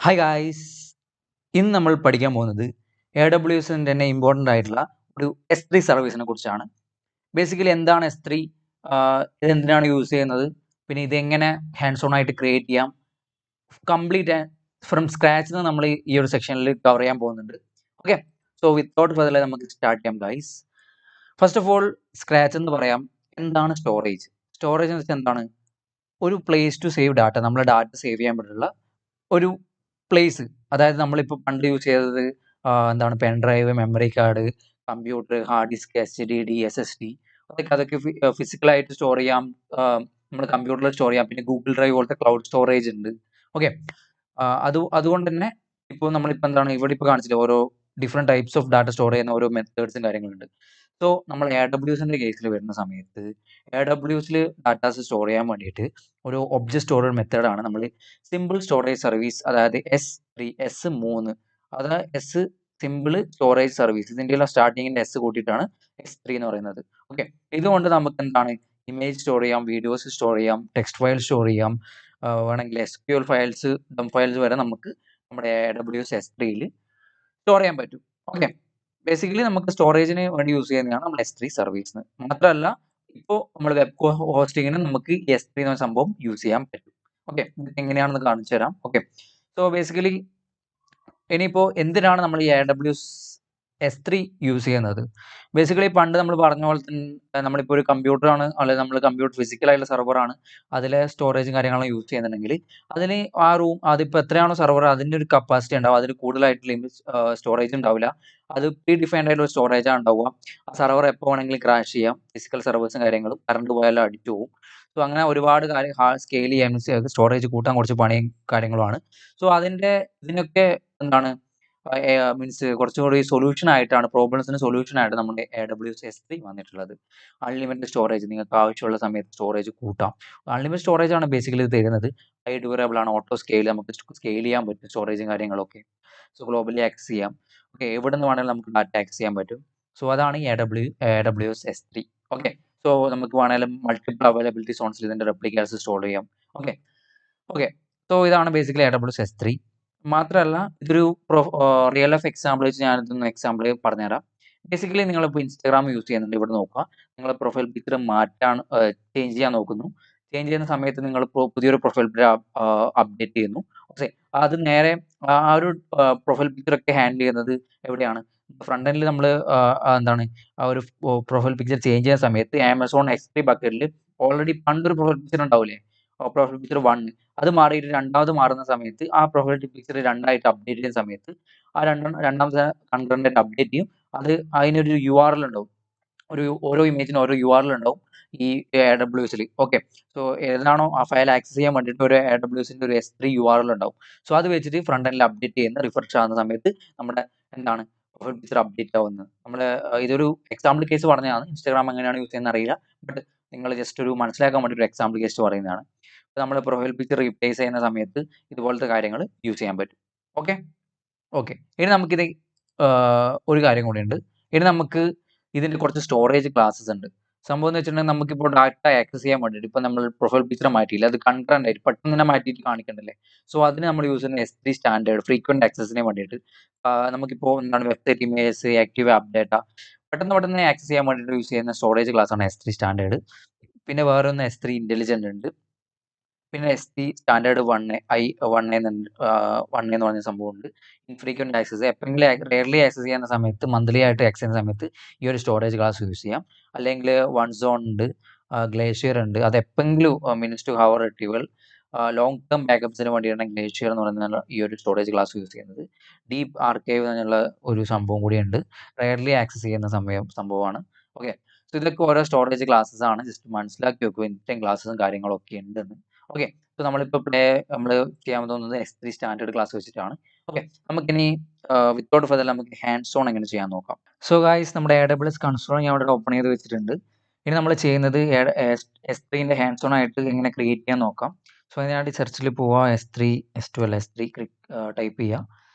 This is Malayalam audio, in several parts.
ഹായ് ഗായ്സ്, ഇന്ന് നമ്മൾ പഠിക്കാൻ പോകുന്നത് AWSന്റെ തന്നെ ഇമ്പോർട്ടൻ്റ് ആയിട്ടുള്ള ഒരു S3 സർവീസിനെ കുറിച്ചാണ്. ബേസിക്കലി എന്താണ് S3, ഇത് എന്തിനാണ് യൂസ് ചെയ്യുന്നത്, പിന്നെ ഇതെങ്ങനെ ഹാൻഡ്സ് ഓൺ ആയിട്ട് ക്രിയേറ്റ് ചെയ്യാം, കംപ്ലീറ്റ് ഫ്രം സ്ക്രാച്ച് നമ്മൾ ഈ ഒരു സെക്ഷനിൽ കവർ ചെയ്യാൻ പോകുന്നുണ്ട്. ഓക്കെ, സോ വിത്തൗട്ട് ഫർദർ നമുക്ക് സ്റ്റാർട്ട് ചെയ്യാം guys. First of all, scratch എന്ന് പറയാം. എന്താണ് സ്റ്റോറേജ്? സ്റ്റോറേജ് എന്ന് വെച്ചാൽ എന്താണ്? ഒരു പ്ലേസ് ടു സേവ് ഡാറ്റ, നമ്മളെ ഡാറ്റ സേവ് ചെയ്യാൻ പറ്റുള്ള ഒരു പ്ലേസ്. അതായത് നമ്മളിപ്പോൾ പണ്ട് യൂസ് ചെയ്തത് എന്താണ്, pen drive, memory card, computer, hard disk, HDD, SSD, അതൊക്കെ ഫിസിക്കലായിട്ട് സ്റ്റോർ ചെയ്യാം. നമ്മൾ കമ്പ്യൂട്ടറിൽ സ്റ്റോർ ചെയ്യാം. പിന്നെ ഗൂഗിൾ ഡ്രൈവ് പോലത്തെ ക്ലൗഡ് സ്റ്റോറേജ് ഉണ്ട്. ഓക്കെ, അതുകൊണ്ട് തന്നെ ഇപ്പോൾ നമ്മളിപ്പോൾ എന്താണ് ഇവിടെ ഇപ്പോൾ കാണിച്ചില്ല, ഓരോ different types of data store ചെയ്യുന്ന ഓരോ മെത്തേഡ്സും കാര്യങ്ങളുണ്ട്. സോ നമ്മൾ AWSന്റെ കേസിൽ വരുന്ന സമയത്ത് AWSൽ ഡാറ്റാസ് സ്റ്റോർ ചെയ്യാൻ വേണ്ടിയിട്ട് ഒരു ഒബ്ജക്റ്റ് സ്റ്റോറേജ് മെത്തേഡാണ് നമ്മൾ സിമ്പിൾ സ്റ്റോറേജ് സർവീസ്, അതായത് S3 അതായത് എസ് സിമ്പിൾ സ്റ്റോറേജ് സർവീസ്. ഇതിൻ്റെ സ്റ്റാർട്ടിങ്ങിൻ്റെ S കൂട്ടിയിട്ടാണ് S3 എന്ന് പറയുന്നത്. ഓക്കെ, ഇതുകൊണ്ട് നമുക്ക് എന്താണ്, ഇമേജ് സ്റ്റോർ ചെയ്യാം, വീഡിയോസ് സ്റ്റോർ ചെയ്യാം, ടെക്സ്റ്റ് ഫയൽ സ്റ്റോർ ചെയ്യാം, വേണമെങ്കിൽ SQL ഫയൽസ്, ഡം ഫയൽസ് വരെ നമുക്ക് നമ്മുടെ AWS S3യിൽ സ്റ്റോർ ചെയ്യാൻ പറ്റും. ഓക്കെ, ബേസിക്കലി നമുക്ക് സ്റ്റോറേജിന് വേണ്ടി യൂസ് ചെയ്യുന്നതാണ് നമ്മൾ S3 സർവീസ്. മാത്രമല്ല, ഇപ്പോൾ നമ്മൾ വെബ് ഹോസ്റ്റിങ്ങിന് നമുക്ക് S3 എന്ന സംഭവം യൂസ് ചെയ്യാൻ പറ്റും. ഓക്കെ, എങ്ങനെയാണെന്ന് കാണിച്ചു തരാം. ഓക്കെ, സോ ബേസിക്കലി ഇനിയിപ്പോൾ എന്തിനാണ് നമ്മൾ ഈ AWS S3 യൂസ് ചെയ്യുന്നത്? ബേസിക്കലി പണ്ട് നമ്മൾ പറഞ്ഞ പോലെ തന്നെ നമ്മളിപ്പോൾ ഒരു കമ്പ്യൂട്ടറാണ്, അല്ലെങ്കിൽ നമ്മൾ കമ്പ്യൂട്ടർ ഫിസിക്കലായിട്ടുള്ള സെർവറാണ്, അതിലെ സ്റ്റോറേജും കാര്യങ്ങളും യൂസ് ചെയ്യുന്നുണ്ടെങ്കിൽ അതിന് ആ റൂം, അതിപ്പോൾ എത്രയാണോ സെർവർ, അതിൻ്റെ ഒരു കപ്പാസിറ്റി ഉണ്ടാവും. അതിൽ കൂടുതലായിട്ട് സ്റ്റോറേജ് ഉണ്ടാവില്ല. അത് പ്രീ ഡിഫൈൻഡ് ആയിട്ടുള്ള സ്റ്റോറേജാണ് ഉണ്ടാവുക. ആ സെർവർ എപ്പോൾ വേണമെങ്കിലും ക്രാഷ് ചെയ്യാം. ഫിസിക്കൽ സെർവേഴ്സും കാര്യങ്ങളും കറണ്ട് പോയാലും അടിച്ചു പോകും. സോ അങ്ങനെ ഒരുപാട് കാര്യം സ്കെയിൽ ചെയ്യാൻ, സ്റ്റോറേജ് കൂട്ടാൻ കുറച്ച് പണിയും കാര്യങ്ങളുമാണ്. സോ ഇതിനൊക്കെ എന്താണ്, മീൻസ് കുറച്ചുകൂടി സൊല്യൂഷൻ ആയിട്ടാണ്, പ്രോബ്ലംസിന് സൊല്യൂഷൻ ആയിട്ട് നമ്മുടെ AWS S3 വന്നിട്ടുള്ളത്. അൺലിമിറ്റഡ് സ്റ്റോറേജ്, നിങ്ങൾക്ക് ആവശ്യമുള്ള സമയത്ത് സ്റ്റോറേജ് കൂട്ടാം. അൺലിമിറ്റഡ് സ്റ്റോറേജ് ആണ് ബേസിക്കലി ഇത് തരുന്നത്. ഹൈ ഡ്യൂറബിൾ ആണ്, ഓട്ടോ സ്കെയിൽ, നമുക്ക് സ്കെയിൽ ചെയ്യാൻ പറ്റും സ്റ്റോറേജും കാര്യങ്ങളൊക്കെ. സോ ഗ്ലോബലി ആക്സസ് ചെയ്യാം. ഓക്കെ, എവിടെ നിന്ന് വേണമെങ്കിലും നമുക്ക് ഡാറ്റ ആക്സസ് ചെയ്യാൻ പറ്റും. സോ അതാണ് ഈ AWS S3. ഓക്കെ, സോ നമുക്ക് വേണമെങ്കിലും മൾട്ടിപ്പിൾ അവൈലബിലിറ്റി സോൺസിൽ ഇതിൻ്റെ റെപ്ലിക്കാസ് സ്റ്റോർ ചെയ്യാം. ഓക്കെ ഓക്കെ സോ ഇതാണ് ബേസിക്കലി AWS S3. മാത്രമല്ല, ഇതൊരു റിയൽ ലൈഫ് എക്സാമ്പിൾ വെച്ച് ഞാനിതൊന്ന് എക്സാമ്പിൾ പറഞ്ഞുതരാം. ബേസിക്കലി നിങ്ങളിപ്പോൾ ഇൻസ്റ്റാഗ്രാം യൂസ് ചെയ്യുന്നുണ്ട്, ഇവിടെ നോക്കുക. നിങ്ങൾ പ്രൊഫൈൽ പിക്ചർ ചേഞ്ച് ചെയ്യാൻ നോക്കുന്നു. ചേഞ്ച് ചെയ്യുന്ന സമയത്ത് നിങ്ങൾ പുതിയൊരു പ്രൊഫൈൽ പിക്ചർ അപ്ഡേറ്റ് ചെയ്യുന്നു. ഓക്കെ, അത് നേരെ ആ ഒരു പ്രൊഫൈൽ പിക്ചറൊക്കെ ഹാൻഡിൽ ചെയ്യുന്നത് എവിടെയാണ്? ഫ്രണ്ട് എൻഡിൽ നമ്മൾ എന്താണ്, ആ ഒരു പ്രൊഫൈൽ പിക്ചർ ചേഞ്ച് ചെയ്യുന്ന സമയത്ത് ആമസോൺ S3 ബക്കറ്റിൽ ഓൾറെഡി പണ്ടൊരു പ്രൊഫൈൽ പിക്ചർ ഉണ്ടാവില്ലേ, പ്രൊഫൈൽ പിക്ചർ 1, അത് മാറിയിട്ട് രണ്ടാമത് മാറുന്ന സമയത്ത് ആ പ്രൊഫൈൽ പിക്ചർ രണ്ടായിട്ട് അപ്ഡേറ്റ് ചെയ്യുന്ന സമയത്ത് ആ രണ്ടാമത്തെ കൺകറന്റ് അപ്ഡേറ്റ് ചെയ്യും. അതിനൊരു URL ഉണ്ടാവും. ഓരോ ഇമേജിനും ഓരോ URL ഉണ്ടാവും ഈ AWSൽ. ഓക്കെ, സോ ഏതാണോ ആ ഫയൽ ആക്സസ് ചെയ്യാൻ വേണ്ടിയിട്ട് ഒരു AWSന്റെ ഒരു S3 URL ഉണ്ടാവും. സോ അത് വെച്ചിട്ട് ഫ്രണ്ട് എൻഡിൽ അപ്ഡേറ്റ് ചെയ്യുന്ന, റിഫ്രഷ് ആവുന്ന സമയത്ത് നമ്മുടെ എന്താണ്, പ്രൊഫൈൽ പിക്ചർ അപ്ഡേറ്റ് ആവുന്നത്. നമ്മൾ ഇതൊരു എക്സാമ്പിൾ കേസ് പറഞ്ഞതാണ്. ഇൻസ്റ്റാഗ്രാം എങ്ങനെയാണ് യൂസ് ചെയ്യുന്നത് അറിയില്ല, ബട്ട് നിങ്ങൾ ജസ്റ്റ് ഒരു മനസ്സിലാക്കാൻ വേണ്ടി ഒരു എക്സാമ്പിൾ കേസ് പറയുന്നതാണ്. നമ്മൾ പ്രൊഫൈൽ പിക്ചർ റീപ്ലേസ് ചെയ്യുന്ന സമയത്ത് ഇതുപോലത്തെ കാര്യങ്ങൾ യൂസ് ചെയ്യാൻ പറ്റും. ഓക്കെ ഓക്കെ ഇനി നമുക്കിത് ഒരു കാര്യം കൂടിയുണ്ട്. ഇനി നമുക്ക് ഇതിൻ്റെ കുറച്ച് സ്റ്റോറേജ് ക്ലാസ്സസ് ഉണ്ട്. സംഭവം എന്ന് വെച്ചിട്ടുണ്ടെങ്കിൽ, നമുക്കിപ്പോൾ ഡാറ്റ ആക്സസ് ചെയ്യാൻ വേണ്ടിയിട്ട് ഇപ്പോൾ നമ്മൾ പ്രൊഫൈൽ പിക്ചർ മാറ്റിയില്ല, അത് കൺകറന്റ് ആയിട്ട് പെട്ടെന്ന് തന്നെ മാറ്റിയിട്ട് കാണിക്കണ്ടല്ലേ. സോ അതിന് നമ്മൾ യൂസ് ചെയ്യുന്ന S3 സ്റ്റാൻഡേർഡ് ഫ്രീക്വന്റ് ആക്സസിന് വേണ്ടിയിട്ട് നമുക്കിപ്പോൾ എന്താണ്, website images, active app data പെട്ടെന്ന് ആക്സസ് ചെയ്യാൻ വേണ്ടിയിട്ട് യൂസ് ചെയ്യുന്ന സ്റ്റോറേജ് ക്ലാസ് ആണ് S3 സ്റ്റാൻഡേർഡ്. പിന്നെ വേറെ ഒന്ന് S3 ഇന്റലിജന്റ് ഉണ്ട്. പിന്നെ S3 സ്റ്റാൻഡേർഡ് 1 എന്ന് പറഞ്ഞ സംഭവമുണ്ട്. ഇൻഫ്രീക്വന്റ് ആക്സസ്, എപ്പോഴെങ്കിലും റെയർലി ആക്സസ് ചെയ്യുന്ന സമയത്ത്, മന്ത്ലി ആയിട്ട് ആക്സസ് ചെയ്യുന്ന സമയത്ത് ഈ ഒരു സ്റ്റോറേജ് ക്ലാസ് യൂസ് ചെയ്യാം. അല്ലെങ്കിൽ വൺ സോൺ ഉണ്ട്, ഗ്ലേഷ്യർ ഉണ്ട്. അത് എപ്പോഴെങ്കിലും minutes to hour retrieval, long term ബാക്കപ്സിന് വേണ്ടിയാണ് ഗ്ലേഷ്യർ എന്ന് പറയുന്ന ഈ ഒരു സ്റ്റോറേജ് ക്ലാസ് യൂസ് ചെയ്യുന്നത്. ഡീപ്പ് ആർക്കൈവ് എന്നുള്ള ഒരു സംഭവം കൂടിയുണ്ട്, റെയർലി ആക്സസ് ചെയ്യുന്ന സംഭവമാണ്. ഓക്കെ, സോ ഇതൊക്കെ ഓരോ സ്റ്റോറേജ് ക്ലാസ്സസ് ആണ്. ജസ്റ്റ് മനസ്സിലാക്കി വെക്കുക ഇത്രയും ക്ലാസ്സും കാര്യങ്ങളൊക്കെ ഉണ്ടെന്ന്. ഓക്കെ, സോ നമ്മളിപ്പോൾ നമ്മൾ ചെയ്യാൻ പോകുന്നത് S3 സ്റ്റാൻഡേർഡ് ക്ലാസ് വെച്ചിട്ടാണ്. ഓക്കെ, നമുക്കിനി വിത്തൗട്ട് ഫർദർ നമുക്ക് ഹാൻഡ്സ് ഓൺ എങ്ങനെ ചെയ്യാൻ നോക്കാം. സോ ഗൈസ്, നമ്മുടെ AWS കൺസോൾ ഞാൻ ഇവിടെ ഓപ്പൺ ചെയ്ത് വെച്ചിട്ടുണ്ട്. ഇനി നമ്മൾ ചെയ്യുന്നത് S3ന്റെ ഹാൻഡ്സ് ഓൺ ആയിട്ട് എങ്ങനെ ക്രിയേറ്റ് ചെയ്യാൻ നോക്കാം. സോ അതിനായിട്ട് സെർച്ചിൽ പോവുക, S3 ടൈപ്പ് ചെയ്യുക,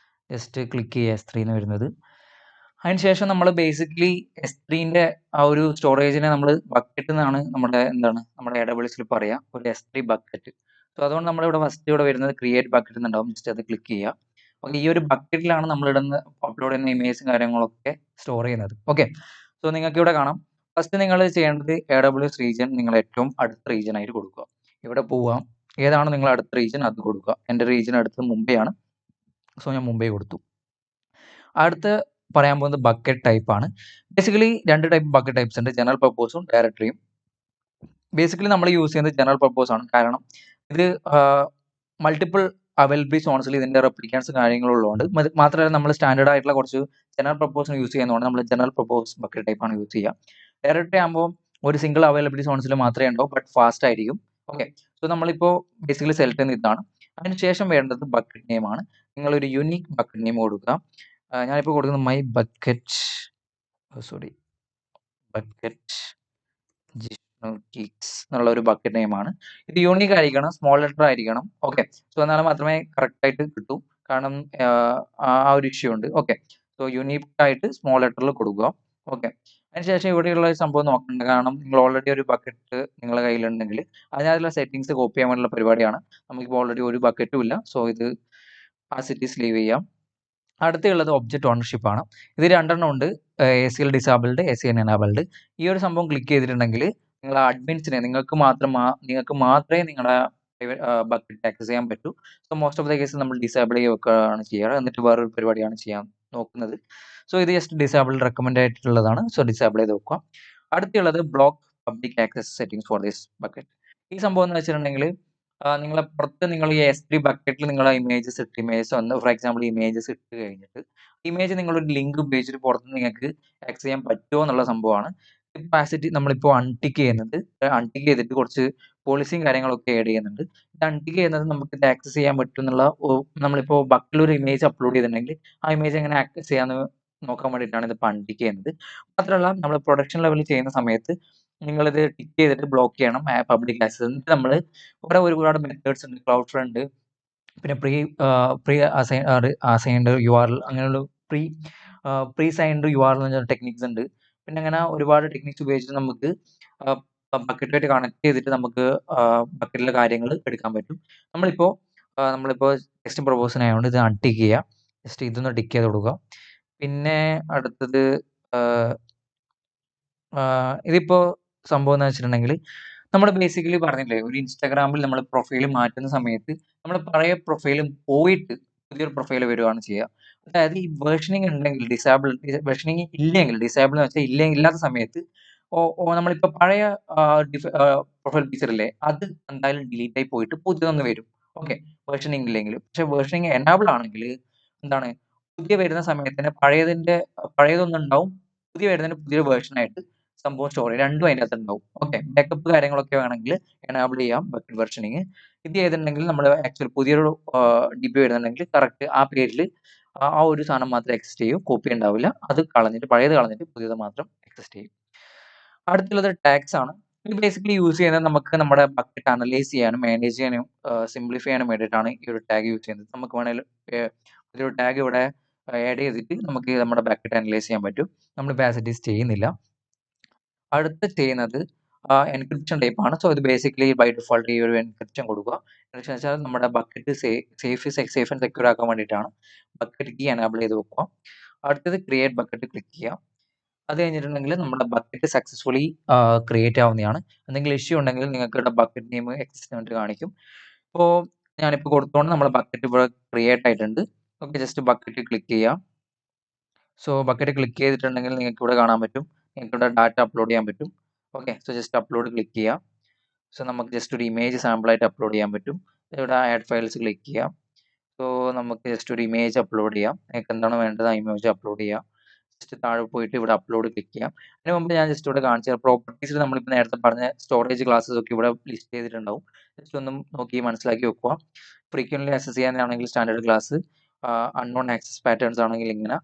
ജസ്റ്റ് ക്ലിക്ക് ചെയ്യുക S3 എന്ന് വരുന്നത്. അതിനുശേഷം നമ്മൾ ബേസിക്കലി S3ന്റെ ആ ഒരു സ്റ്റോറേജിനെ നമ്മൾ ബക്കറ്റ് എന്നാണ് നമ്മുടെ AWSൽ പറയുക, ഒരു S3 ബക്കറ്റ്. സോ അതുകൊണ്ട് നമ്മളിവിടെ ഫസ്റ്റ് ഇവിടെ വരുന്നത് ക്രിയേറ്റ് ബക്കറ്റ് എന്നുണ്ടാവും. ജസ്റ്റ് അത് ക്ലിക്ക് ചെയ്യുക. ഓക്കെ, ഈ ഒരു ബക്കറ്റിലാണ് നമ്മൾ ഇടുന്ന അപ്ലോഡ് ചെയ്യുന്ന ഇമേജും കാര്യങ്ങളൊക്കെ സ്റ്റോർ ചെയ്യുന്നത്. ഓക്കെ, സോ നിങ്ങൾക്ക് ഇവിടെ കാണാം. ഫസ്റ്റ് നിങ്ങൾ ചെയ്യേണ്ടത് AWS റീജിയൻ നിങ്ങൾ ഏറ്റവും അടുത്ത റീജിയൻ ആയിട്ട് കൊടുക്കുക. ഇവിടെ പോവാം, ഏതാണ് നിങ്ങൾ അടുത്ത റീജിയൻ അത് കൊടുക്കുക. എൻ്റെ റീജിയൻ അടുത്തത് മുംബൈ ആണ്. സോ ഞാൻ മുംബൈ കൊടുത്തു. അടുത്ത് പറയാൻ പോകുന്നത് ബക്കറ്റ് ടൈപ്പ് ആണ്. ബേസിക്കലി രണ്ട് ടൈപ്പ് ബക്കറ്റ് ടൈപ്സ് ഉണ്ട്, ജനറൽ പർപ്പസും ഡയറക്ടറിയും. ബേസിക്കലി നമ്മൾ യൂസ് ചെയ്യുന്നത് ജനറൽ പർപ്പസ് ആണ്. കാരണം ഇത് മൾട്ടിപ്പിൾ അവൈലബിലിറ്റി സോൺസിൽ ഇതിന്റെ റെപ്ലിക്കൻസ് കാര്യങ്ങളുള്ളതുകൊണ്ട്, മാത്രമല്ല നമ്മൾ സ്റ്റാൻഡേർഡ് ആയിട്ടുള്ള കുറച്ച് ജനറൽ പർപ്പസിന് യൂസ് ചെയ്യുന്നതുകൊണ്ട് നമ്മൾ ജനറൽ പർപ്പസ് ബക്കറ്റ് ടൈപ്പ് ആണ് യൂസ് ചെയ്യുക. ഡയറക്ടറി ആകുമ്പോൾ ഒരു സിംഗിൾ അവൈലബിലിറ്റി സോൺസിൽ മാത്രമേ ഉണ്ടാവും, ബട്ട് ഫാസ്റ്റ് ആയിരിക്കും. ഓക്കെ, സോ നമ്മളിപ്പോൾ ബേസിക്കലി സെലക്ട് ചെയ്യുന്ന ഇതാണ്. അതിനുശേഷം വേണ്ടത് ബക്കറ്റ് നെയിം ആണ്. നിങ്ങളൊരു യുണീക്ക് ബക്കറ്റ് നെയിം കൊടുക്കുക. ഞാനിപ്പോൾ കൊടുക്കുന്നത് my bucket, sorry, bucket Jishnu geeks എന്നുള്ള ഒരു ബക്കറ്റ് നെയിമാണ്. ഇത് യൂണീക്ക് ആയിരിക്കണം, സ്മോൾ ലെറ്റർ ആയിരിക്കണം. ഓക്കെ, സോ എന്നാൽ മാത്രമേ കറക്റ്റ് ആയിട്ട് കിട്ടൂ. കാരണം ആ ഒരു ഇഷ്യൂ ഉണ്ട്. ഓക്കെ, സോ യൂണീക്ക് ആയിട്ട് സ്മോൾ ലെറ്ററിൽ കൊടുക്കുക. ഓക്കെ, അതിനുശേഷം ഇവിടെയുള്ള ഒരു സംഭവം നോക്കണ്ട. കാരണം നിങ്ങൾ ഓൾറെഡി ഒരു ബക്കറ്റ് നിങ്ങളുടെ കയ്യിലുണ്ടെങ്കിൽ അതിനകത്തുള്ള സെറ്റിംഗ്സ് കോപ്പി ചെയ്യാൻ വേണ്ടിയുള്ള പരിപാടിയാണ്. നമുക്കിപ്പോൾ ഓൾറെഡി ഒരു ബക്കറ്റും ഇല്ല. സോ ഇത് ആസ് ഇറ്റ് ഈസ് ലീവ് ചെയ്യാം. അടുത്തുള്ളത് ഒബ്ജക്റ്റ് ഓണർഷിപ്പ് ആണ്. ഇത് രണ്ടെണ്ണം ഉണ്ട്, ACL ഡിസാബിൾഡ്, ACN എനാബിൾഡ്. ഈ ഒരു സംഭവം ക്ലിക്ക് ചെയ്തിട്ടുണ്ടെങ്കിൽ നിങ്ങൾ അഡ്മിൻസിനെ നിങ്ങൾക്ക് മാത്രമേ നിങ്ങളുടെ ബക്കറ്റ് ആക്സസ് ചെയ്യാൻ പറ്റൂ. So most of the case നമ്മൾ ഡിസേബിൾ ചെയ്ത് വെക്കുകയാണ് ചെയ്യാറ്. എന്നിട്ട് വേറൊരു പരിപാടിയാണ് ചെയ്യാൻ നോക്കുന്നത്. സോ ഇത് ജസ്റ്റ് ഡിസേബിൾ റെക്കമെൻഡ് ആയിട്ടുള്ളതാണ്. സോ ഡിസേബിൾ ചെയ്ത് വെക്കുക. അടുത്തുള്ളത് block public access settings for this bucket. ഈ സംഭവം എന്ന് വെച്ചിട്ടുണ്ടെങ്കിൽ നിങ്ങളെ പുറത്ത് നിങ്ങൾ ഈ S3 ബക്കറ്റിൽ നിങ്ങൾ ഇമേജസ് ഒന്ന് ഫോർ എക്സാമ്പിൾ ഇമേജസ് ഇട്ട് കഴിഞ്ഞിട്ട് ഇമേജ് നിങ്ങളൊരു ലിങ്ക് ഉപയോഗിച്ചിട്ട് പുറത്ത് നിങ്ങൾക്ക് ആക്സസ് ചെയ്യാൻ പറ്റുമോ എന്നുള്ള സംഭവമാണ്. കപ്പാസിറ്റി നമ്മളിപ്പോൾ അൺടിക്ക് ചെയ്യുന്നത്, അൺടിക്ക് ചെയ്തിട്ട് കുറച്ച് പോളിസിയും കാര്യങ്ങളൊക്കെ ആഡ് ചെയ്യുന്നുണ്ട്. ഇത് അൺടിക്ക് ചെയ്യുന്നത് നമുക്ക് ഇത് ആക്സസ് ചെയ്യാൻ പറ്റും എന്നുള്ള, നമ്മളിപ്പോൾ ബക്കിൽ ഒരു ഇമേജ് അപ്ലോഡ് ചെയ്തിട്ടുണ്ടെങ്കിൽ ആ ഇമേജ് എങ്ങനെ ആക്സസ് ചെയ്യാന്ന് നോക്കാൻ വേണ്ടിയിട്ടാണ് ഇതിപ്പോൾ അൺടിക്ക് ചെയ്യുന്നത്. മാത്രമല്ല നമ്മൾ പ്രൊഡക്ഷൻ ലെവലിൽ ചെയ്യുന്ന സമയത്ത് നിങ്ങളിത് ടിക്ക് ചെയ്തിട്ട് ബ്ലോക്ക് ചെയ്യണം പബ്ലിക് ആക്സസ്. എന്നിട്ട് നമ്മൾ ഇവിടെ ഒരുപാട് മെത്തേഡ്സ് ഉണ്ട്, ക്ലൗഡ് ഫ്രണ്ട്, പിന്നെ പ്രീ അസൈൻഡ് URL, അങ്ങനെയുള്ള പ്രീ സൈൻഡ് URL എന്ന് പറഞ്ഞ ടെക്നിക്സ് ഉണ്ട്. പിന്നെ അങ്ങനെ ഒരുപാട് ടെക്നിക്സ് ഉപയോഗിച്ചിട്ട് നമുക്ക് ബക്കറ്റുമായിട്ട് കണക്ട് ചെയ്തിട്ട് നമുക്ക് ബക്കറ്റിലെ കാര്യങ്ങൾ എടുക്കാൻ പറ്റും. നമ്മളിപ്പോൾ ടെക്സ്റ്റ് പ്രൊപ്പോസിനായതുകൊണ്ട് ഇത് അൺടിക്ക് ചെയ്യുക. ജസ്റ്റ് ഇതൊന്ന് ടിക്ക് ചെയ്ത് കൊടുക്കുക. പിന്നെ അടുത്തത് ഇതിപ്പോൾ സംഭവം എന്ന് വെച്ചിട്ടുണ്ടെങ്കിൽ നമ്മൾ ബേസിക്കലി പറഞ്ഞില്ലേ, ഒരു ഇൻസ്റ്റാഗ്രാമിൽ നമ്മൾ പ്രൊഫൈൽ മാറ്റുന്ന സമയത്ത് നമ്മൾ പഴയ പ്രൊഫൈലും പോയിട്ട് പുതിയൊരു പ്രൊഫൈൽ വരികയാണ് ചെയ്യുക. അതായത് ഈ വേർഷനിങ് ഉണ്ടെങ്കിൽ വേർഷനിങ് ഇല്ലെങ്കിൽ, ഡിസേബിൾ എന്ന് വെച്ചാൽ ഇല്ലാത്ത സമയത്ത് നമ്മളിപ്പോൾ പഴയ പ്രൊഫൈൽ പിക്ചർ ഇല്ലേ, അത് എന്തായാലും ഡിലീറ്റ് ആയി പോയിട്ട് പുതിയതൊന്ന് വരും. ഓക്കെ, വേർഷനിങ് ഇല്ലെങ്കിൽ. പക്ഷെ വേർഷനിങ് എനാബിൾ ആണെങ്കിൽ എന്താണ്, പുതിയ വരുന്ന സമയത്തിന് പഴയതൊന്നുണ്ടാവും, പുതിയ വരുന്നതിന് പുതിയൊരു വേർഷനായിട്ട് സംഭവം സ്റ്റോർ ചെയ്യും. രണ്ടും അതിൻ്റെ അകത്ത് ഉണ്ടാവും. ഓക്കെ, ബാക്കപ്പ് കാര്യങ്ങളൊക്കെ വേണമെങ്കിൽ എനാബിൾ ചെയ്യാം ബക്കറ്റ് വെർഷനിങ്. ഇത് ചെയ്തിട്ടുണ്ടെങ്കിൽ നമ്മൾ ആക്ച്വലി പുതിയൊരു DB വരുന്നുണ്ടെങ്കിൽ കറക്റ്റ് ആ പേജിൽ ആ ഒരു സാധനം മാത്രമേ എക്സിസ്റ്റ് ചെയ്യൂ, കോപ്പി ഉണ്ടാവില്ല. അത് പഴയത് കളഞ്ഞിട്ട് പുതിയത് മാത്രം എക്സിസ്റ്റ് ചെയ്യും. അടുത്തുള്ളത് ടാഗ്സ് ആണ്. ഇത് ബേസിക്കലി യൂസ് ചെയ്യുന്നത് നമുക്ക് നമ്മുടെ ബക്കറ്റ് അനലൈസ് ചെയ്യാനും മാനേജ് ചെയ്യാനും സിംപ്ലിഫൈ ചെയ്യാനും വേണ്ടിയിട്ടാണ് ഈ ഒരു ടാഗ് യൂസ് ചെയ്യുന്നത്. നമുക്ക് വേണമെങ്കിൽ ഒരു ടാഗ് ഇവിടെ ആഡ് ചെയ്തിട്ട് നമുക്ക് നമ്മുടെ ബക്കറ്റ് അനലൈസ് ചെയ്യാൻ പറ്റും. നമ്മൾ പാസിറ്റീസ് ചെയ്യുന്നില്ല. അടുത്ത് ചെയ്യുന്നത് എൻക്രിപ്ഷൻ ടൈപ്പ് ആണ്. സോ ഇത് ബേസിക്കലി ബൈ ഡിഫോൾട്ട് ഈ ഒരു എൻക്രിപ്ഷൻ കൊടുക്കുക. എന്നുവെച്ച് വെച്ചാൽ നമ്മുടെ ബക്കറ്റ് സേഫ് ആൻഡ് സെക്യൂർ ആക്കാൻ വേണ്ടിയിട്ടാണ് ബക്കറ്റ് കീ എനാബിൾ ചെയ്ത് വെക്കുക. അടുത്തത് ക്രിയേറ്റ് ബക്കറ്റ് ക്ലിക്ക് ചെയ്യാം. അത് കഴിഞ്ഞിട്ടുണ്ടെങ്കിൽ നമ്മുടെ ബക്കറ്റ് സക്സസ്ഫുള്ളി ക്രിയേറ്റ് ആവുന്നതാണ്. എന്തെങ്കിലും ഇഷ്യൂ ഉണ്ടെങ്കിൽ നിങ്ങൾക്ക് ഇവിടെ ബക്കറ്റ് നെയിം എക്സിസ്റ്റന്റ് കാണിക്കും. ഇപ്പോൾ ഞാനിപ്പോൾ കൊടുത്തുകൊണ്ട് നമ്മുടെ ബക്കറ്റ് ഇവിടെ ക്രിയേറ്റ് ആയിട്ടുണ്ട്. ഓക്കെ, ജസ്റ്റ് ബക്കറ്റ് ക്ലിക്ക് ചെയ്യാം. സോ ബക്കറ്റ് ക്ലിക്ക് ചെയ്തിട്ടുണ്ടെങ്കിൽ നിങ്ങൾക്ക് ഇവിടെ കാണാൻ പറ്റും, നിങ്ങൾക്ക് ഇവിടെ ഡാറ്റ അപ്ലോഡ് ചെയ്യാൻ പറ്റും. Okay, so just upload click ചെയ്യാം. സോ നമുക്ക് ജസ്റ്റ് ഒരു ഇമേജ് സാമ്പിളായിട്ട് അപ്ലോഡ് ചെയ്യാൻ പറ്റും. ഇവിടെ ആഡ് ഫയൽസ് ക്ലിക്ക് ചെയ്യാം. സോ നമുക്ക് ജസ്റ്റ് ഒരു ഇമേജ് അപ്ലോഡ് ചെയ്യാം. നിങ്ങൾക്ക് എന്താണ് വേണ്ടത് ആ ഇമേജ് അപ്ലോഡ് ചെയ്യാം. ജസ്റ്റ് താഴെ പോയിട്ട് ഇവിടെ അപ്ലോഡ് ക്ലിക്ക് ചെയ്യാം. അതിന് മുമ്പ് ഞാൻ ജസ്റ്റ് ഇവിടെ കാണിച്ച പ്രോപ്പർട്ടീസിൽ നമ്മളിപ്പോൾ നേരത്തെ പറഞ്ഞ സ്റ്റോറേജ് ക്ലാസ്സസ് ഒക്കെ ഇവിടെ ലിസ്റ്റ് ചെയ്തിട്ടുണ്ടാവും. ജസ്റ്റ് ഒന്നും നോക്കി മനസ്സിലാക്കി വെക്കുക. ഫ്രീക്വൻ്റ്ലി ആക്സസ് ചെയ്യാനാണെങ്കിൽ standard class, unknown access patterns ആണെങ്കിൽ ഇങ്ങനെ,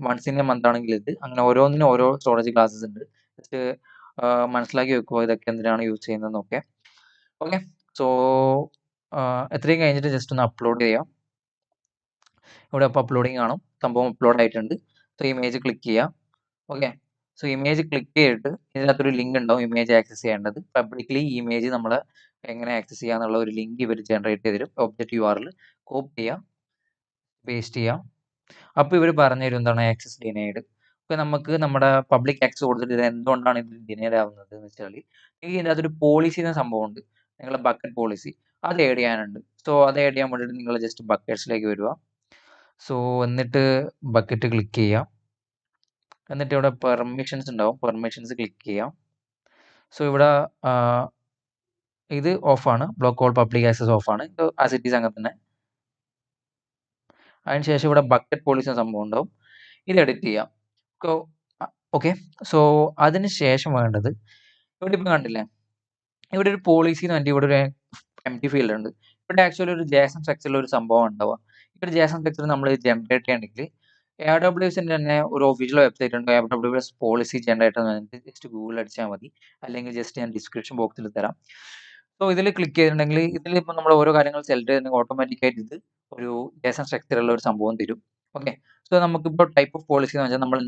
വൺസ് ഇൻ എ മന്ത് ആണെങ്കിൽ ഇത്, അങ്ങനെ ഓരോന്നിനും ഓരോ സ്റ്റോറേജ് ക്ലാസ്സസ് ഉണ്ട്. ജസ്റ്റ് മനസ്സിലാക്കി വെക്കുക ഇതൊക്കെ എന്തിനാണ് യൂസ് ചെയ്യുന്നതെന്നൊക്കെ. ഓക്കെ, സോ എത്രയും കഴിഞ്ഞിട്ട് ജസ്റ്റ് ഒന്ന് അപ്ലോഡ് ചെയ്യാം. ഇവിടെ അപ്പോൾ അപ്ലോഡിങ് കാണും, സംഭവം അപ്ലോഡ് ആയിട്ടുണ്ട്. സോ ഇമേജ് ക്ലിക്ക് ചെയ്യാം. ഓക്കെ, സോ ഇമേജ് ക്ലിക്ക് ചെയ്തിട്ട് ഇതിനകത്തൊരു ലിങ്ക് ഉണ്ടാവും ഇമേജ് ആക്സസ് ചെയ്യേണ്ടത്. പബ്ലിക്കലി ഈ ഇമേജ് നമ്മൾ എങ്ങനെ ആക്സസ് ചെയ്യാന്നുള്ള ഒരു ലിങ്ക് ഇവർ ജനറേറ്റ് ചെയ്ത് തരും. ഒബ്ജക്റ്റ് URL കോപ്പി ചെയ്യാം, പേസ്റ്റ് ചെയ്യാം. അപ്പോൾ ഇവർ പറഞ്ഞു തരും എന്താണ് ആക്സസ് ഡിനൈഡ്. അപ്പോൾ നമുക്ക് നമ്മുടെ പബ്ലിക് ആക്സസ് കൊടുത്തിട്ട് ഇത് എന്തുകൊണ്ടാണ് ഇത് ഡിനൈഡ് ആവുന്നത് എന്ന് വെച്ചാൽ ഈ ഇതിനകത്തൊരു പോളിസി എന്ന സംഭവമുണ്ട്, നിങ്ങളുടെ ബക്കറ്റ് പോളിസി. അത് ആഡ് ചെയ്യാനുണ്ട്. സോ അത് ആഡ് ചെയ്യാൻ വേണ്ടിയിട്ട് നിങ്ങൾ ജസ്റ്റ് ബക്കറ്റ്സിലേക്ക് വരിക. സോ എന്നിട്ട് ബക്കറ്റ് ക്ലിക്ക് ചെയ്യാം. എന്നിട്ട് ഇവിടെ പെർമിഷൻസ് ഉണ്ടാവും, പെർമിഷൻസ് ക്ലിക്ക് ചെയ്യാം. സോ ഇവിടെ ഇത് ഓഫാണ്, ബ്ലോക്ക് ഓൾ പബ്ലിക് ആക്സസ് ഓഫാണ്. ഇത് ആസ് ഇറ്റ് ഈസ് അങ്ങനെ തന്നെ. അതിനുശേഷം ഇവിടെ ബക്കറ്റ് പോളിസി എന്ന സംഭവം ഉണ്ടാവും, ഇത് എഡിറ്റ് ചെയ്യാം. ഓക്കെ. സോ അതിന് ശേഷം വേണ്ടത് ഇവിടെ ഇപ്പം കണ്ടില്ലേ, ഇവിടെ ഒരു പോളിസി എന്ന് പറഞ്ഞിട്ട് ഇവിടെ ഒരു എംപ്റ്റി ഫീൽഡ് ഉണ്ട്. ഇവിടെ ആക്ച്വലി ഒരു ജേസൺ സ്ട്രക്ചറിൽ ഒരു സംഭവം ഉണ്ടാവുക. ഇവിടെ ജേസൺ സ്ട്രക്ചർ നമ്മൾ ജനറേറ്റ് ചെയ്യണമെങ്കിൽ AWSന്റെ തന്നെ ഒരു ഒഫീഷ്യൽ വെബ്സൈറ്റ് ഉണ്ട്, AWS പോളിസി ജനറേറ്റർ എന്ന് പറഞ്ഞിട്ട്. ജസ്റ്റ് ഗൂഗിൾ അടിച്ചാൽ മതി, അല്ലെങ്കിൽ ജസ്റ്റ് ഞാൻ ഡിസ്ക്രിപ്ഷൻ ബോക്സിൽ തരാം. സോ ഇതിൽ ക്ലിക്ക് ചെയ്തിട്ടുണ്ടെങ്കിൽ ഇതിൽ ഇപ്പോൾ നമ്മൾ ഓരോ കാര്യങ്ങൾ സെലക്ട് ചെയ്തിട്ടുണ്ടെങ്കിൽ ഓട്ടോമാറ്റിക്കായിട്ട് ഇത് ഒരു ജേസൺ സ്ട്രക്ചറുള്ള ഒരു സംഭവം തരും. ഓക്കെ. സോ നമുക്കിപ്പോൾ ടൈപ്പ് ഓഫ് പോളിസി എന്ന് വെച്ചാൽ നമ്മൾ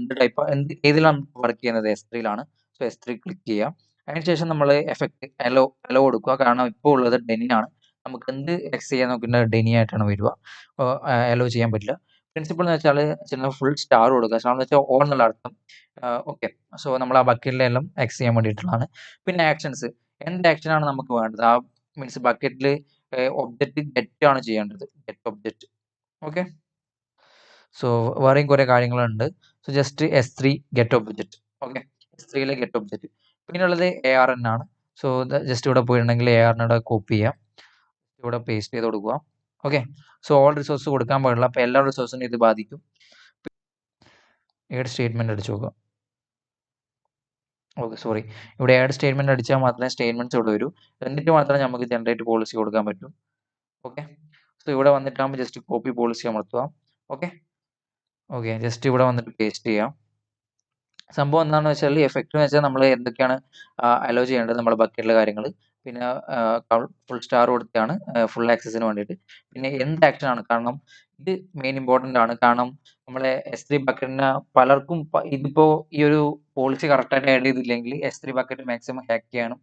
ഏതിലാണ് വർക്ക് ചെയ്യുന്നത്, S3ലാണ്. സോ S3 ക്ലിക്ക് ചെയ്യാം. അതിനുശേഷം നമ്മൾ എഫക്റ്റ് അലോ കൊടുക്കുക. കാരണം ഇപ്പോൾ ഉള്ളത് ഡെനിയാണ്, നമുക്ക് എന്ത് എക്സ് ചെയ്യാൻ നോക്കുന്ന ഡെനി ആയിട്ടാണ് വരിക. അലോ ചെയ്യാൻ പറ്റില്ല. പ്രിൻസിപ്പിൾ എന്ന് വെച്ചാൽ ചില ഫുൾ സ്റ്റാർ കൊടുക്കുക. സ്റ്റാർ എന്ന് വെച്ചാൽ ഓൺ എന്നുള്ള അർത്ഥം. ഓക്കെ. സോ നമ്മൾ ആ ബക്കറ്റിലെല്ലാം എക്സ് ചെയ്യാൻ വേണ്ടിയിട്ടുള്ളതാണ്. പിന്നെ ആക്ഷൻസ്, എന്ത് ആക്ഷനാണ് നമുക്ക് വേണ്ടത്, ആ മീൻസ് ബക്കറ്റിൽ ഒബ്ജക്റ്റ് ഗെറ്റ് ആണ് ചെയ്യേണ്ടത്, ഗെറ്റ് ഒബ്ജക്റ്റ്. ഓക്കെ. സോ വേറെയും കുറേ കാര്യങ്ങളുണ്ട്. So just S3 get object. Okay. S3യിലെ ഗെറ്റ് ഒബ്ജക്റ്റ്. പിന്നെയുള്ളത് ARN ആണ്. സോ ജസ്റ്റ് ഇവിടെ പോയിട്ടുണ്ടെങ്കിൽ ARN ഇവിടെ കോപ്പി ചെയ്യാം, ഇവിടെ പേസ്റ്റ് ചെയ്ത് കൊടുക്കുക. ഓക്കെ. സോ ഓൾ റിസോഴ്സ് കൊടുക്കാൻ പാടില്ല, അപ്പോൾ എല്ലാ റിസോഴ്സിനും ഇത് ബാധിക്കും. ആഡ് സ്റ്റേറ്റ്മെന്റ് അടിച്ചു നോക്കുക. Okay, sorry. ഇവിടെ ആഡ് സ്റ്റേറ്റ്മെന്റ് അടിച്ചാൽ മാത്രമേ സ്റ്റേറ്റ്മെന്റ്സ് ഇവിടെ വരൂ, എന്നിട്ട് മാത്രമേ നമുക്ക് ജനറേറ്റ് പോളിസി കൊടുക്കാൻ പറ്റൂ. ഓക്കെ. സോ ഇവിടെ വന്നിട്ടാകുമ്പോൾ ജസ്റ്റ് കോപ്പി പോളിസി അമർത്തുക. ഓക്കെ. ഓക്കെ, ജസ്റ്റ് ഇവിടെ വന്നിട്ട് പേസ്റ്റ് ചെയ്യാം. സംഭവം എന്താണെന്ന് വെച്ചാൽ എഫക്റ്റ് എന്ന് വെച്ചാൽ നമ്മൾ എന്തൊക്കെയാണ് അലോ ചെയ്യേണ്ടത്, നമ്മുടെ ബക്കറ്റിലെ കാര്യങ്ങൾ. പിന്നെ ഫുൾ സ്റ്റാർ കൊടുത്താണ് ഫുൾ ആക്സസിന് വേണ്ടിയിട്ട്. പിന്നെ എന്ത് ആക്ഷനാണ്, കാരണം ഇത് മെയിൻ ഇമ്പോർട്ടൻ്റ് ആണ്. കാരണം നമ്മളെ S3 ബക്കറ്റിന് പലർക്കും ഇതിപ്പോൾ ഈ ഒരു പോളിസി കറക്റ്റായിട്ട് ആഡ് ചെയ്തില്ലെങ്കിൽ S3 ബക്കറ്റ് മാക്സിമം ഹാക്ക് ചെയ്യാനും.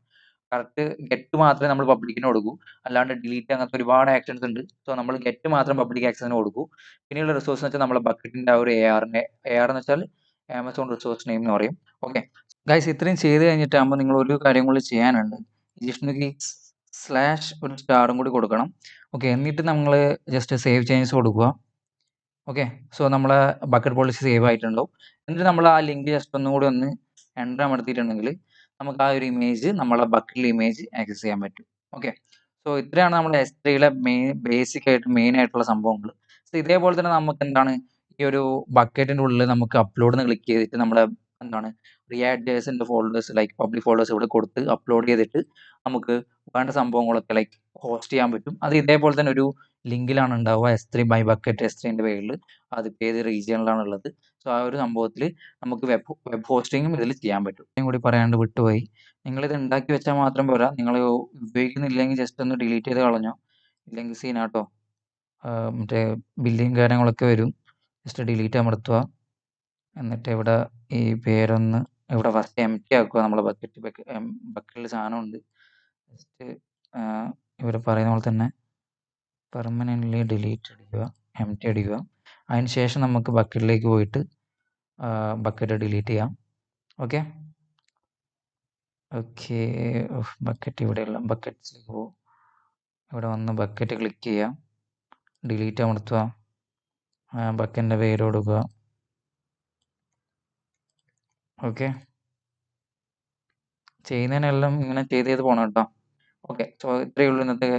കറക്റ്റ് ഗെറ്റ് മാത്രമേ നമ്മൾ പബ്ലിക്കിന് കൊടുക്കൂ, അല്ലാണ്ട് ഡിലീറ്റ് അങ്ങനത്തെ ഒരുപാട് ആക്ഷൻസ് ഉണ്ട്. സോ നമ്മൾ ഗെറ്റ് മാത്രം പബ്ലിക് ആക്സസിന് കൊടുക്കൂ. പിന്നെയുള്ള റിസോഴ്സ് എന്ന് വെച്ചാൽ നമ്മളെ ബക്കറ്റിൻ്റെ ആ ഒരു AR എന്ന് വെച്ചാൽ ആമസോൺ റിസോഴ്സ് നെയിം എന്ന് പറയും. ഓക്കെ ഗൈസ്, ഇത്രയും ചെയ്ത് കഴിഞ്ഞിട്ടാകുമ്പോൾ നിങ്ങൾ ഒരു കാര്യം കൂടി ചെയ്യാനുണ്ട്. ജിഷ്ണുക്ക് സ്ലാഷ് ഒരു സ്റ്റാറും കൂടി കൊടുക്കണം. ഓക്കെ, എന്നിട്ട് നമ്മൾ ജസ്റ്റ് സേവ് ചേഞ്ചസ് കൊടുക്കുക. ഓക്കെ. സോ നമ്മളെ ബക്കറ്റ് പോളിസി സേവ് ആയിട്ടുണ്ടാവും. എന്നിട്ട് നമ്മൾ ആ ലിങ്ക് ജസ്റ്റ് ഒന്നും കൂടി ഒന്ന് എൻ്റർ അമർത്തിയിട്ടുണ്ടെങ്കിൽ നമുക്ക് ആ ഒരു ഇമേജ്, നമ്മളെ ബക്കറ്റിൽ ഇമേജ് ആക്സസ് ചെയ്യാൻ പറ്റും. ഓക്കെ. സോ ഇത്രയാണ് നമ്മുടെ S3യിലെ ബേസിക് ആയിട്ട് മെയിൻ ആയിട്ടുള്ള സംഭവങ്ങൾ. സോ ഇതേപോലെ തന്നെ നമുക്ക് എന്താണ് ഈ ഒരു ബക്കറ്റിൻ്റെ ഉള്ളിൽ നമുക്ക് അപ്ലോഡ് എന്ന് ക്ലിക്ക് ചെയ്തിട്ട് നമ്മുടെ എന്താണ് റിയാക്ട്.jsന്റെ ഫോൾഡേഴ്സ് ലൈക്ക് പബ്ലിക് ഫോൾഡേഴ്സ് ഇവിടെ കൊടുത്ത് അപ്ലോഡ് ചെയ്തിട്ട് നമുക്ക് വേണ്ട സംഭവങ്ങളൊക്കെ ലൈക്ക് ഹോസ്റ്റ് ചെയ്യാൻ പറ്റും. അത് ഇതേപോലെ തന്നെ ഒരു ലിങ്കിലാണ് ഉണ്ടാവുക, S3 ബൈ ബക്കറ്റ് S3ന്റെ പേരിൽ. അതിപ്പോൾ ഏത് റീജിയനിലാണ് ഉള്ളത്. സോ ആ ഒരു സംഭവത്തിൽ നമുക്ക് വെബ് ഹോസ്റ്റിങ്ങും ഇതിൽ ചെയ്യാൻ പറ്റും. ഇതും കൂടി പറയാണ്ട് വിട്ടുപോയി, നിങ്ങളിത് ഉണ്ടാക്കി വെച്ചാൽ മാത്രം പോരാ, നിങ്ങൾ ഉപയോഗിക്കുന്നില്ലെങ്കിൽ ജസ്റ്റ് ഒന്ന് ഡിലീറ്റ് ചെയ്ത് കളഞ്ഞോ, ഇല്ലെങ്കിൽ സീനാട്ടോ. മറ്റേ ബില്ലിങ് കാര്യങ്ങളൊക്കെ വരും. ജസ്റ്റ് ഡിലീറ്റ് അമർത്തുക. എന്നിട്ട് ഇവിടെ ഈ പേരൊന്ന് ഇവിടെ ഫസ്റ്റ് എംപ്റ്റി ആക്കുക. നമ്മളെ ബക്കറ്റിൽ സാധനമുണ്ട്. ജസ്റ്റ് ഇവർ പറയുന്ന പോലെ തന്നെ പെർമനൻ്റ്ലി ഡിലീറ്റ് അടിക്കുക, എംപ്റ്റി അടിക്കുക. അതിന് ശേഷം നമുക്ക് ബക്കറ്റിലേക്ക് പോയിട്ട് ബക്കറ്റ് ഡിലീറ്റ് ചെയ്യാം. ഓക്കെ. ഓക്കെ, ബക്കറ്റ് ഇവിടെയുള്ള ബക്കറ്റ്സിലേക്ക് പോകും. ഇവിടെ വന്ന് ബക്കറ്റ് ക്ലിക്ക് ചെയ്യാം, ഡിലീറ്റ് അമർത്തുക, ബക്കറ്റിൻ്റെ പേര് കൊടുക്കുക. ഓക്കെ, ചെയ്യുന്നതിനെല്ലാം ഇങ്ങനെ ചെയ്ത് പോകണം കേട്ടോ. ഓക്കെ. സോ ഇത്രയേ ഉള്ളൂ ഇന്നത്തെ.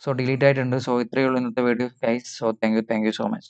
സോ ഡിലീറ്റ് ആയിട്ടുണ്ട്. സോ ഇത്രയേ ഉള്ളൂ ഇന്നത്തെ video guys. So thank you so much.